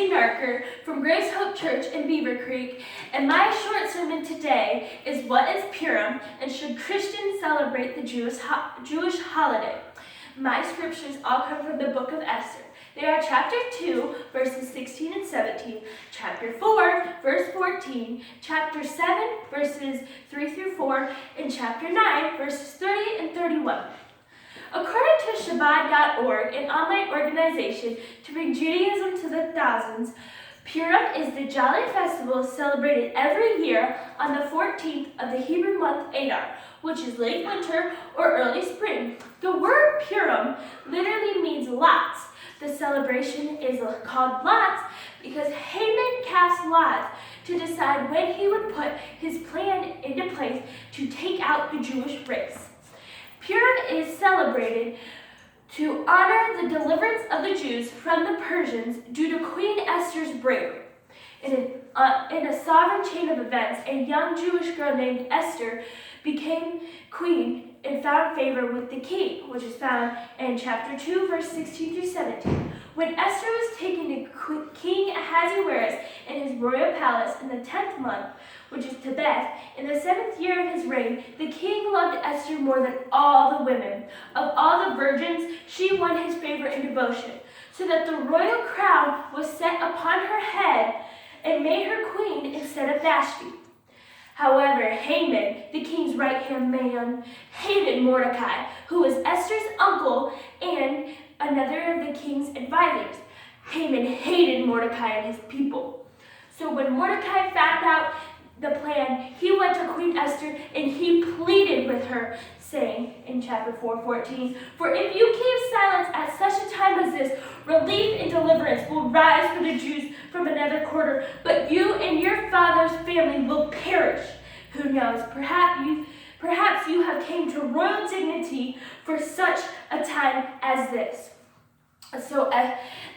Mikenzie Nartker from Grace Hope Church in Beavercreek, and my short sermon today is what is Purim and should Christians celebrate the Jewish holiday? My scriptures all come from the book of Esther. They are chapter 2, verses 16 and 17, chapter 4, verse 14, chapter 7, verses 3 through 4, and chapter 9, verses 30 and 31. According to Shabbat.org, an online organization to bring Judaism to the thousands, Purim is the jolly festival celebrated every year on the 14th of the Hebrew month Adar, which is late winter or early spring. The word Purim literally means lots. The celebration is called lots because Haman cast lots to decide when he would put his plan into place to take out the Jewish race. Purim is celebrated to honor the deliverance of the Jews from the Persians due to Queen Esther's bravery. In a sovereign chain of events, a young Jewish girl named Esther became queen and found favor with the king, which is found in chapter 2, verse 16 through 17. When Esther was taken to King Ahasuerus in his royal palace in the 10th month, which is Tebeth, in the 7th year of his reign, the king loved Esther more than all the women. Of all the virgins, she won his favor and devotion, so that the royal crown was set upon her head and made her queen instead of Vashti. However, Haman, the king's right-hand man, hated Mordecai, who was Esther's uncle and another of the king's advisors. Haman hated Mordecai and his people. So when Mordecai found out the plan, he went to Queen Esther and he pleaded with her, saying in chapter 4:14, "For if you keep silence at such a time as this, relief and deliverance will rise for the Jews from another quarter, but you and your father's family will perish. Who knows, perhaps you have came to royal dignity for such a time as this." So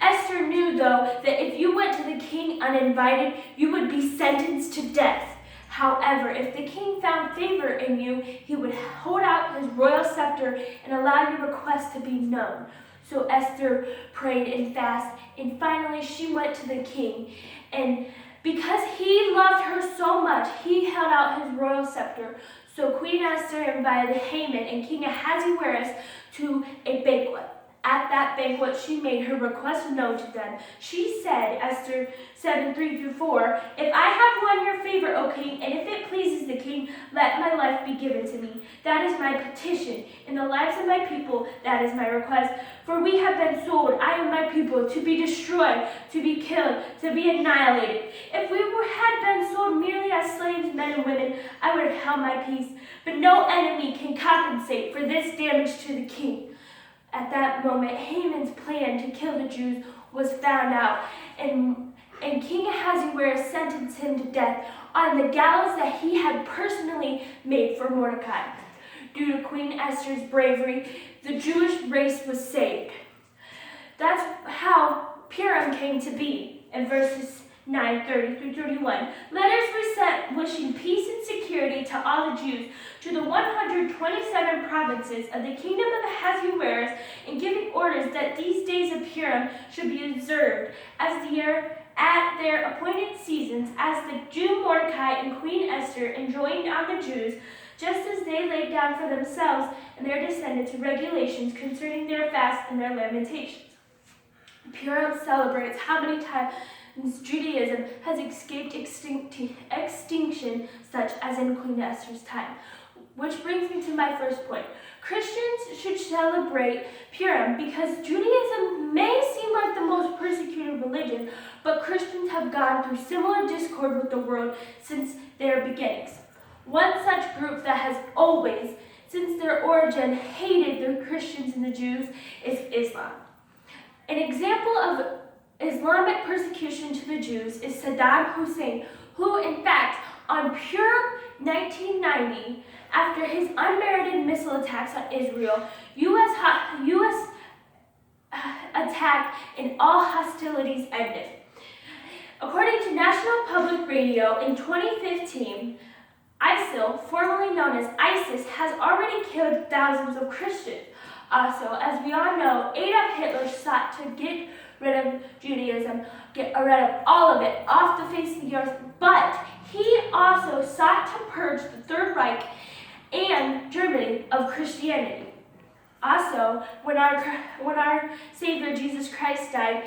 Esther knew, though, that if you went to the king uninvited, you would be sentenced to death. However, if the king found favor in you, he would hold out his royal scepter and allow your request to be known. So Esther prayed and fasted, and finally she went to the king. And because he loved her so much, he held out his royal scepter. So Queen Esther invited Haman and King Ahasuerus to a banquet. At that banquet, she made her request known to them. She said, Esther 7:3-4, "If I have won your favor, O king, and if it pleases the king, let my life be given to me. That is my petition. In the lives of my people, that is my request. For we have been sold, I and my people, to be destroyed, to be killed, to be annihilated. If we had been sold merely as slaves, men and women, I would have held my peace. But no enemy can compensate for this damage to the king." At that moment, Haman's plan to kill the Jews was found out, and King Ahasuerus sentenced him to death on the gallows that he had personally made for Mordecai. Due to Queen Esther's bravery, the Jewish race was saved. That's how Purim came to be. In verses 9:30-31, letters were sent wishing peace and security to all the Jews to the 127 provinces of the kingdom of Ahasuerus, and giving orders that these days of Purim should be observed at their appointed seasons, as the Jew Mordecai and Queen Esther enjoined on the Jews, just as they laid down for themselves and their descendants regulations concerning their fasts and their lamentations. Purim celebrates how many times Judaism has escaped extinction, such as in Queen Esther's time. Which brings me to my first point. Christians should celebrate Purim because Judaism may seem like the most persecuted religion, but Christians have gone through similar discord with the world since their beginnings. One such group that has always, since their origin, hated the Christians and the Jews is Islam. An example of Islamic persecution to the Jews is Saddam Hussein, who in fact on Purim 1990, after his unmerited missile attacks on Israel, U.S. attack and all hostilities ended. According to National Public Radio in 2015, ISIL, formerly known as ISIS, has already killed thousands of Christians. Also, as we all know, Adolf Hitler sought to get rid of Judaism, get rid of all of it off the face of the earth, but he also sought to purge the Third Reich and Germany of Christianity. Also, when our Savior Jesus Christ died,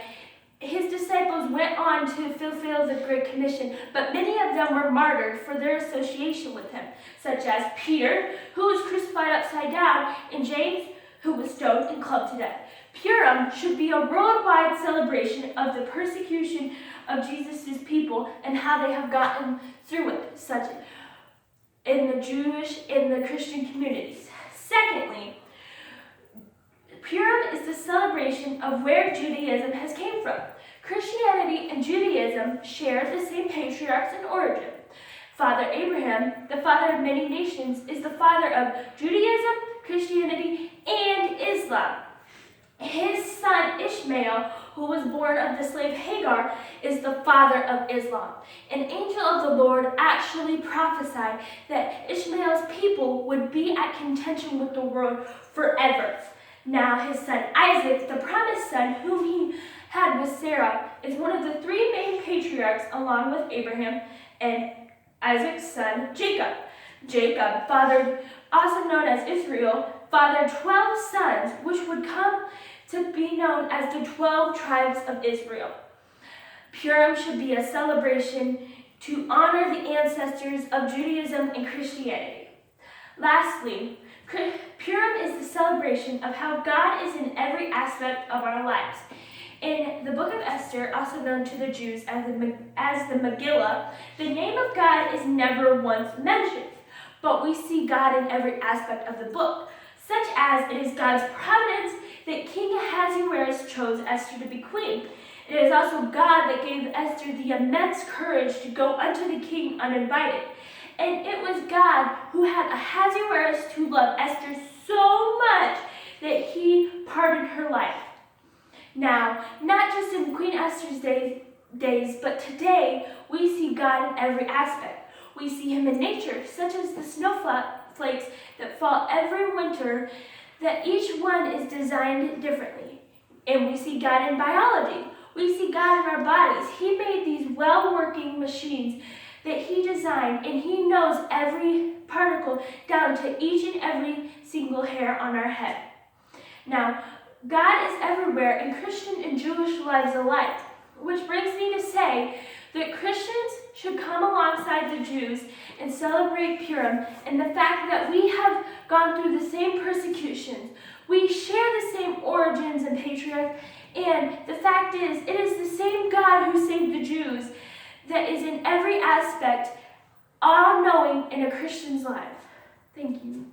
his disciples went on to fulfill the Great Commission, but many of them were martyred for their association with him, such as Peter, who was crucified upside down, and James, who was stoned and clubbed to death. Purim should be a worldwide celebration of the persecution of Jesus' people and how they have gotten through it, such in the Jewish and the Christian communities. Secondly, Purim is the celebration of where Judaism has came from. Christianity and Judaism share the same patriarchs in origin. Father Abraham, the father of many nations, is the father of Judaism, Christianity, and Islam. His son Ishmael, who was born of the slave Hagar, is the father of Islam. An angel of the Lord actually prophesied that Ishmael's people would be at contention with the world forever. Now his son Isaac, the promised son whom he had with Sarah, is one of the three main patriarchs along with Abraham and Isaac's son Jacob. Jacob fathered, also known as Israel, fathered 12 sons, which would come to be known as the 12 tribes of Israel. Purim should be a celebration to honor the ancestors of Judaism and Christianity. Lastly, Purim is the celebration of how God is in every aspect of our lives. In the book of Esther, also known to the Jews as the Megillah, the name of God is never once mentioned, but we see God in every aspect of the book, such as it is God's providence that King Ahasuerus chose Esther to be queen. It is also God that gave Esther the immense courage to go unto the king uninvited. And it was God who had Ahasuerus to love Esther so much that he pardoned her life. Now, not just in Queen Esther's days, but today, we see God in every aspect. We see him in nature, such as the snowflakes that fall every winter, that each one is designed differently. And we see God in biology. We see God in our bodies. He made these well-working machines that he designed, and he knows every particle down to each and every single hair on our head. Now, God is everywhere in Christian and Jewish lives alike, which brings me to say that Christians should come alongside the Jews and celebrate Purim, and the fact that we have gone through the same persecutions. We share the same origins and patriarchs, and the fact is, it is the same God who saved the Jews that is in every aspect, all-knowing in a Christian's life. Thank you.